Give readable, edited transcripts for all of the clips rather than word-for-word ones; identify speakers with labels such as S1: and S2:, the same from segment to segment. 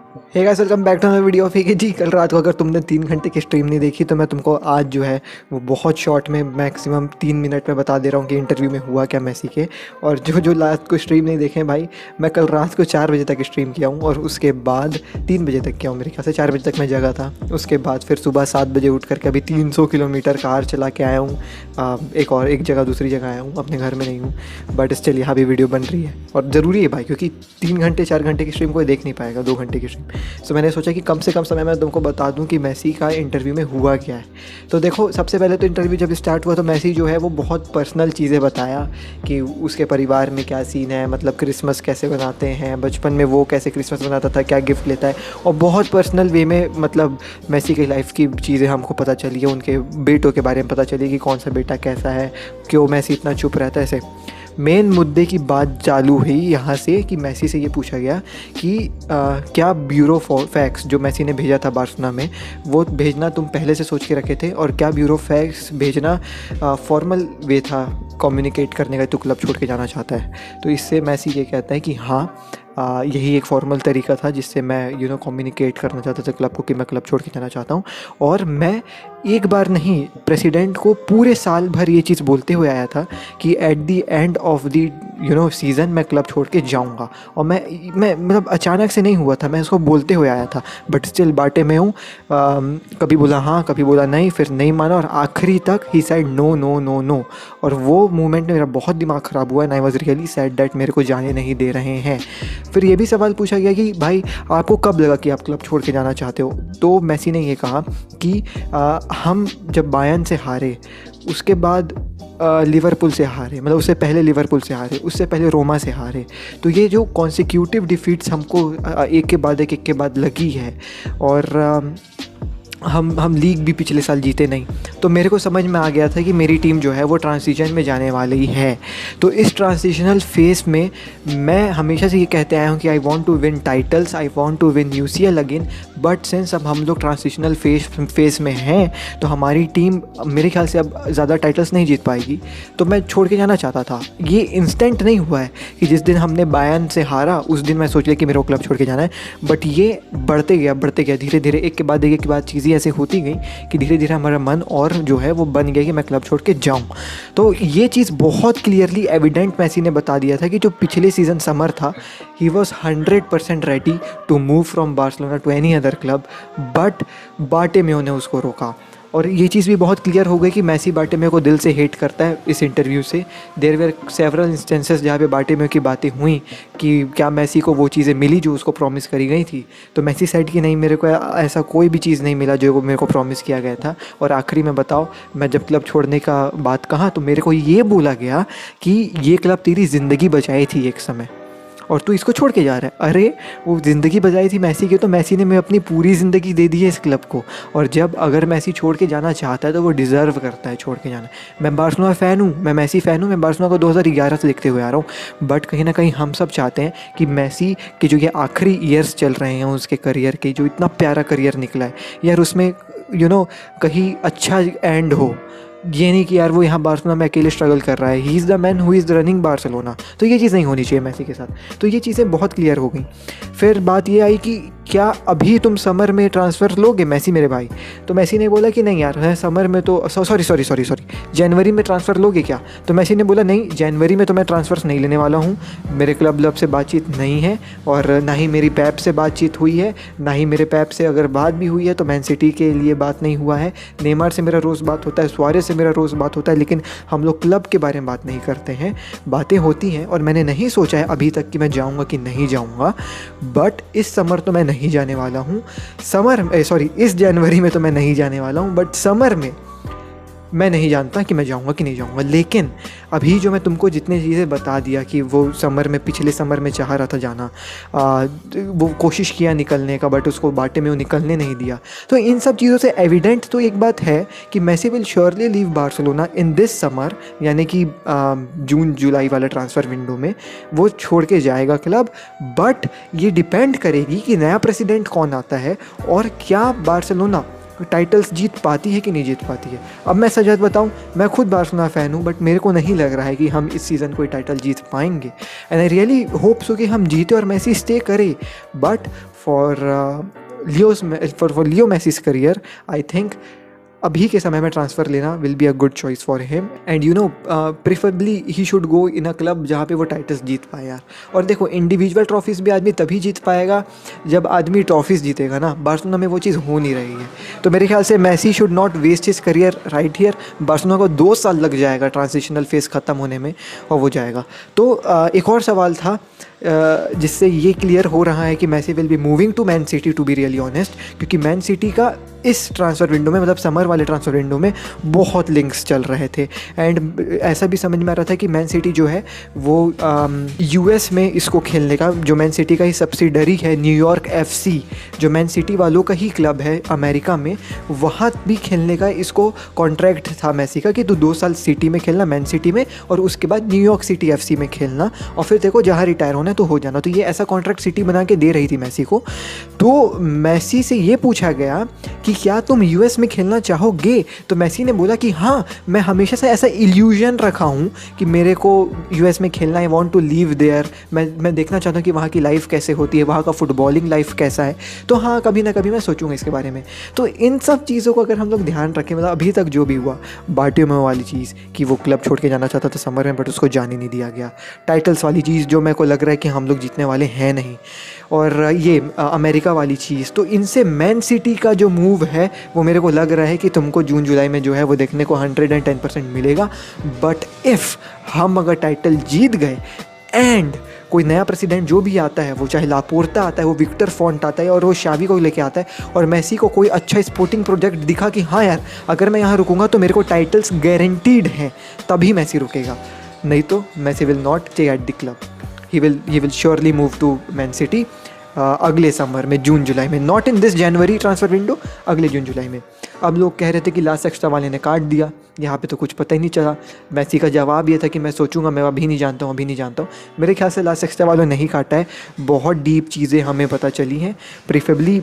S1: Hey guys, welcome back to my video. ठीक है जी, कल रात को अगर तुमने 3 घंटे की स्ट्रीम नहीं देखी तो मैं तुमको आज जो है वो बहुत शॉर्ट में मैक्सिमम 3 मिनट में बता दे रहा हूँ कि इंटरव्यू में हुआ क्या मेसी के। और जो जो लास्ट को स्ट्रीम नहीं देखे भाई, मैं कल रात को 4 बजे तक स्ट्रीम किया हूँ और उसके बाद 3 बजे तक किया हूँ। मेरे ख्याल से 4 बजे तक मैं जगा था। उसके बाद फिर सुबह 7 बजे उठ करके अभी 300 किलोमीटर कार चला के आया हूँ। एक जगह दूसरी जगह आया हूँ, अपने घर में नहीं हूँ। बट स्टिल यहाँ भी वीडियो बन रही है और ज़रूरी है भाई, क्योंकि 3 घंटे 4 घंटे की स्ट्रीम कोई देख नहीं पाएगा, 2 घंटे की स्ट्रीम। सो मैंने सोचा कि कम से कम समय में तुमको बता दूं कि मेसी का इंटरव्यू में हुआ क्या है। तो देखो, सबसे पहले तो इंटरव्यू जब स्टार्ट हुआ तो मेसी जो है वो बहुत पर्सनल चीज़ें बताया कि उसके परिवार में क्या सीन है, मतलब क्रिसमस कैसे बनाते हैं, बचपन में वो कैसे क्रिसमस बनाता था, क्या गिफ्ट लेता है। और बहुत पर्सनल वे में मतलब मेसी की लाइफ की चीज़ें हमको पता चली है। उनके बेटों के बारे में पता चली कि कौन सा बेटा कैसा है, क्यों मेसी इतना चुप रहता है। ऐसे मेन मुद्दे की बात चालू हुई यहाँ से कि मेसी से ये पूछा गया कि क्या ब्यूरो फैक्स जो मेसी ने भेजा था बार्सिलोना में, वो भेजना तुम पहले से सोच के रखे थे, और क्या ब्यूरो फैक्स भेजना फॉर्मल वे था कम्युनिकेट करने का, तो क्लब छोड़ के जाना चाहता है। तो इससे मेसी ये कहता है कि हाँ, यही एक फॉर्मल तरीका था जिससे मैं कम्युनिकेट करना चाहता था क्लब को कि मैं क्लब छोड़ के जाना चाहता हूँ। और मैं एक बार नहीं, प्रेसिडेंट को पूरे साल भर ये चीज़ बोलते हुए आया था कि at the end of the season मैं क्लब छोड़ के जाऊँगा। और मैं मतलब अचानक से नहीं हुआ था, मैं इसको बोलते हुए आया था। बट स्टिल बाटे में हूँ। कभी बोला हाँ, कभी बोला नहीं, फिर नहीं माना और आखिरी तक ही side no no no no. और वो मोमेंट में मेरा बहुत दिमाग ख़राब हुआ and I was really sad that मेरे को जाने नहीं दे रहे हैं। फिर ये भी सवाल पूछा गया कि भाई आपको कब लगा कि आप क्लब छोड़ के जाना चाहते हो। तो मेसी ने ये कहा कि हम जब बायर्न से हारे, उसके बाद लिवरपूल से हारे, मतलब उससे पहले लिवरपूल से हारे, उससे पहले रोमा से हारे। तो ये जो कॉन्सिक्यूटिव डिफीट्स हमको एक के बाद लगी है, और हम लीग भी पिछले साल जीते नहीं, तो मेरे को समझ में आ गया था कि मेरी टीम जो है वो ट्रांजिशन में जाने वाली है। तो इस ट्रांजिशनल फेस में मैं हमेशा से ये कहते आया हूँ कि I want to win titles, I want to win UCL again. But since अब हम लोग ट्रांजिशनल फेस में हैं, तो हमारी टीम मेरे ख्याल से अब ज़्यादा टाइटल्स नहीं जीत पाएगी। तो मैं छोड़ के जाना चाहता था। ये इंस्टेंट नहीं हुआ है कि जिस दिन हमने बायर्न से हारा उस दिन मैं सोच लिया कि मेरे को क्लब छोड़ के जाना है। बट ये बढ़ते गया धीरे धीरे, एक के बाद चीज़ें ऐसे होती गई कि धीरे धीरे हमारा मन और जो है वो बन गया कि मैं क्लब छोड़ के जाऊं। तो ये चीज़ बहुत क्लियरली एविडेंट मेसी ने बता दिया था कि जो पिछले सीज़न समर था, he was 100% ready to move from Barcelona to any other club. But Bartomeu ने उसको रोका। और ये चीज़ भी बहुत क्लियर हो गई कि मेसी बार्टेमेओ को दिल से हेट करता है। इस इंटरव्यू से देयर वेर सेवरल इंस्टेंसेस जहाँ पे बार्टेमेओ की बातें हुई कि क्या मेसी को वो चीज़ें मिली जो उसको प्रॉमिस करी गई थी। तो मेसी साइड की नहीं, मेरे को ऐसा कोई भी चीज़ नहीं मिला जो मेरे को प्रॉमिस किया गया था। और आखिरी में बताओ, मैं जब क्लब छोड़ने का बात कहा तो मेरे को ये बोला गया कि ये क्लब तेरी ज़िंदगी बचाई थी एक समय, और तू इसको छोड़ के जा रहा है। अरे वो ज़िंदगी बचाई थी मेसी की, तो मेसी ने मैं अपनी पूरी ज़िंदगी दे दी है इस क्लब को। और जब अगर मेसी छोड़ के जाना चाहता है तो वो डिज़र्व करता है छोड़ के जाना। मैं बार्सिलोना फ़ैन हूँ, मैं मेसी फ़ैन हूँ, मैं बार्सिलोना को 2011 से देखते हुए आ रहा हूँ। बट कहीं ना कहीं हम सब चाहते हैं कि मेसी के जो ये आखिरी ईयर्स चल रहे हैं उसके करियर के, जो इतना प्यारा करियर निकला है यार, उसमें कहीं अच्छा एंड हो। ये नहीं कि यार वो यहाँ बार्सिलोना में अकेले स्ट्रगल कर रहा है। He is the man who is running Barcelona. तो ये चीज़ नहीं होनी चाहिए मेसी के साथ। तो ये चीज़ें बहुत क्लियर हो गई। फिर बात ये आई कि क्या अभी तुम समर में ट्रांसफ़र लोगे मेसी मेरे भाई। तो मेसी ने बोला कि नहीं यार, है समर में तो सॉरी जनवरी में ट्रांसफ़र लोगे क्या। तो मेसी ने बोला नहीं, जनवरी में तो मैं ट्रांसफ़र्स नहीं लेने वाला हूँ। मेरे क्लब से बातचीत नहीं है, और ना ही मेरी पैप से बातचीत हुई है, ना ही मेरे पैप से अगर बात भी हुई है तो मैन सिटी के लिए बात नहीं हुआ है। नेमार से मेरा रोज़ बात होता है, सुआरेज़ से मेरा रोज़ बात होता है, लेकिन हम लोग क्लब के बारे में बात नहीं करते हैं। बातें होती हैं और मैंने नहीं सोचा है अभी तक कि मैं जाऊँगा कि नहीं जाऊँगा। बट इस समर तो मैं नहीं जाने वाला हूँ। इस जनवरी में तो मैं नहीं जाने वाला हूँ, बट समर में मैं नहीं जानता कि मैं जाऊँगा कि नहीं जाऊँगा। लेकिन अभी जो मैं तुमको जितनी चीज़ें बता दिया कि वो पिछले समर में चाह रहा था जाना, वो कोशिश किया निकलने का, बट उसको बार्टेमेओ निकलने नहीं दिया। तो इन सब चीज़ों से एविडेंट तो एक बात है कि Messi will surely leave Barcelona in this summer, यानी कि जून जुलाई वाला ट्रांसफ़र विंडो में वो छोड़ के जाएगा क्लब। बट ये डिपेंड करेगी कि नया प्रेसिडेंट कौन आता है और क्या बार्सिलोना टाइटल्स जीत पाती है कि नहीं जीत पाती है। अब मैं सच बात बताऊँ, मैं खुद बार्सिलोना फ़ैन हूँ, बट मेरे को नहीं लग रहा है कि हम इस सीज़न कोई टाइटल जीत पाएंगे। And I really hope so कि हम जीते और मेसी स्टे करे, but for Leo Messi's career I think अभी के समय में ट्रांसफ़र लेना will be a good choice for him. And you know preferably he should go in a club जहाँ पे वो टाइटल्स जीत पाए यार। और देखो, इंडिविजुअल ट्रॉफीज़ भी आदमी तभी जीत पाएगा जब आदमी ट्रॉफीज़ जीतेगा ना। बार्सिलोना में वो चीज़ हो नहीं रही है, तो मेरे ख्याल से Messi should not waste his career right here. Barcelona को 2 साल लग जाएगा ट्रांजिशनल फेज़ ख़त्म होने में और वो जाएगा। तो एक और सवाल था जिससे ये क्लियर हो रहा है कि Messi will be moving to Man City, to be really honest, क्योंकि मैन सिटी का इस ट्रांसफ़र विंडो में, मतलब समर वाले ट्रांसफ़र विंडो में बहुत लिंक्स चल रहे थे। एंड ऐसा भी समझ में आ रहा था कि मैन सिटी जो है वो यूएस में इसको खेलने का, जो मैन सिटी का ही सब्सिडरी है न्यूयॉर्क एफसी, जो मैन सिटी वालों का ही क्लब है अमेरिका में, वहाँ भी खेलने का इसको कॉन्ट्रैक्ट था मेसी का कि तू 2 साल सिटी में खेलना, मैन सिटी में, और उसके बाद न्यूयॉर्क सिटी एफसी में खेलना, और फिर देखो जहाँ रिटायर होना तो हो जाना। तो ये ऐसा कॉन्ट्रैक्ट सिटी बना के दे रही थी मेसी को। तो मेसी से ये पूछा गया कि क्या तुम यूएस में खेलना चाहोगे, तो मेसी ने बोला कि हाँ, मैं हमेशा से ऐसा इल्यूजन रखा हूँ कि मेरे को यूएस में खेलना, I want to live there, मैं देखना चाहता हूँ कि वहाँ की लाइफ कैसे होती है, वहाँ का फुटबॉलिंग लाइफ कैसा है। तो हाँ, कभी ना कभी मैं सोचूंगा इसके बारे में। तो इन सब चीज़ों को अगर हम लोग ध्यान रखें, मतलब अभी तक जो भी हुआ, बार्टियोमेओ वाली चीज़ कि वो क्लब छोड़ के जाना चाहता था समर में, बट उसको जाने नहीं दिया गया, टाइटल्स वाली चीज़ जो मेरे को लग रहा है कि हम लोग जीतने वाले हैं नहीं, और ये अमेरिका वाली चीज़, तो इनसे मैन सिटी का जो मूव है वो मेरे को लग रहा है कि तुमको जून जुलाई में जो है वो देखने को 110% मिलेगा। बट इफ़ हम अगर टाइटल जीत गए एंड कोई नया प्रेसिडेंट जो भी आता है, वो चाहे लापोर्ता आता है, वो विक्टर फॉन्ट आता है, और वो शावी को लेके आता है, और मेसी को कोई अच्छा स्पोर्टिंग प्रोजेक्ट दिखा कि हाँ यार, अगर मैं यहाँ रुकूंगा तो मेरे को टाइटल्स गारंटीड हैं, तभी मेसी रुकेगा। नहीं तो Messi will not stay at the club, he will surely move to Man City अगले समर में, जून जुलाई में, not in this January transfer window, अगले जून जुलाई में। अब लोग कह रहे थे कि लास्ट एक्स्ट्रा वाले ने काट दिया, यहाँ पे तो कुछ पता ही नहीं चला। मेसी का जवाब ये था कि मैं सोचूंगा, मैं अभी नहीं जानता हूँ। मेरे ख्याल से लास्ट एक्स्ट्रा वालों ने नहीं काटा है, बहुत डीप चीज़ें हमें पता चली हैं। प्रीफरेबली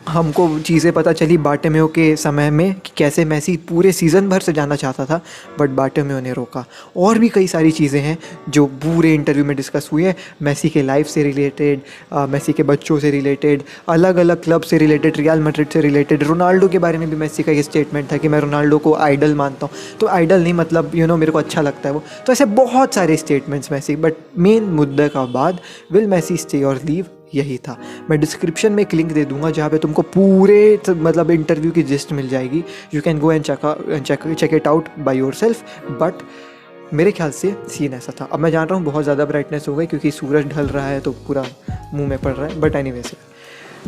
S1: हमको चीज़ें पता चली बार्टियोमेओ के समय में कि कैसे मेसी पूरे सीज़न भर से जाना चाहता था, बट बार्टियोमेओ ने रोका। और भी कई सारी चीज़ें हैं जो पूरे इंटरव्यू में डिस्कस हुई है, मेसी के लाइफ से रिलेटेड, मेसी के बच्चों से रिलेटेड, अलग अलग क्लब से रिलेटेड, रियल मैड्रिड से रिलेटेड। रोनाल्डो के बारे में भी मेसी का ये स्टेटमेंट था कि मैं रोनाल्डो को आइडल मानता हूँ, तो आइडल नहीं, मतलब मेरे को अच्छा लगता है वो। तो ऐसे बहुत सारे स्टेटमेंट्स मेसी, बट मेन मुद्दे का बाद विल मेसी स्टे और लीव, यही था। मैं डिस्क्रिप्शन में एक लिंक दे दूंगा जहाँ पे तुमको पूरे मतलब इंटरव्यू की जिस्ट मिल जाएगी। You can go and check it out by yourself. But मेरे ख्याल से सीन ऐसा था। अब मैं जान रहा हूँ बहुत ज़्यादा ब्राइटनेस हो गई क्योंकि सूरज ढल रहा है तो पूरा मुंह में पड़ रहा है, बट एनीवे से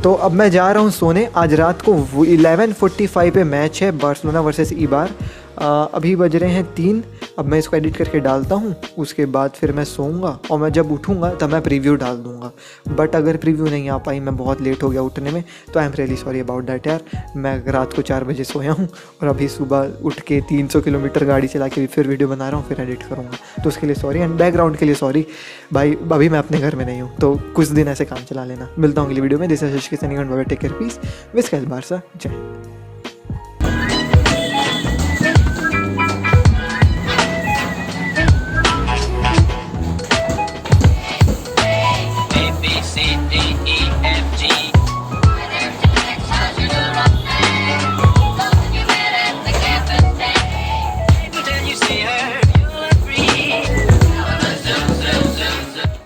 S1: तो अब मैं जा रहा हूँ सोने। आज रात को 11:45 पे मैच है, बार्सिलोना वर्सेस ईबार। अभी बज रहे हैं 3। अब मैं इसको एडिट करके डालता हूँ, उसके बाद फिर मैं सोऊंगा, और मैं जब उठूँगा तब मैं प्रीव्यू डाल दूँगा। बट अगर प्रीव्यू नहीं आ पाई, मैं बहुत लेट हो गया उठने में, तो I am really sorry about that यार। मैं रात को 4 बजे सोया हूँ और अभी सुबह उठ के 300 किलोमीटर गाड़ी चला के फिर वीडियो बना रहा हूँ, फिर एडिट करूँगा, तो उसके लिए सॉरी। एंड बैकग्राउंड के लिए सॉरी भाई, अभी मैं अपने घर में नहीं हूँ, तो कुछ दिन ऐसे काम चला लेना। मिलता हूँ अगली वीडियो में। This is take care, peace, विस्कस बारसा, जय।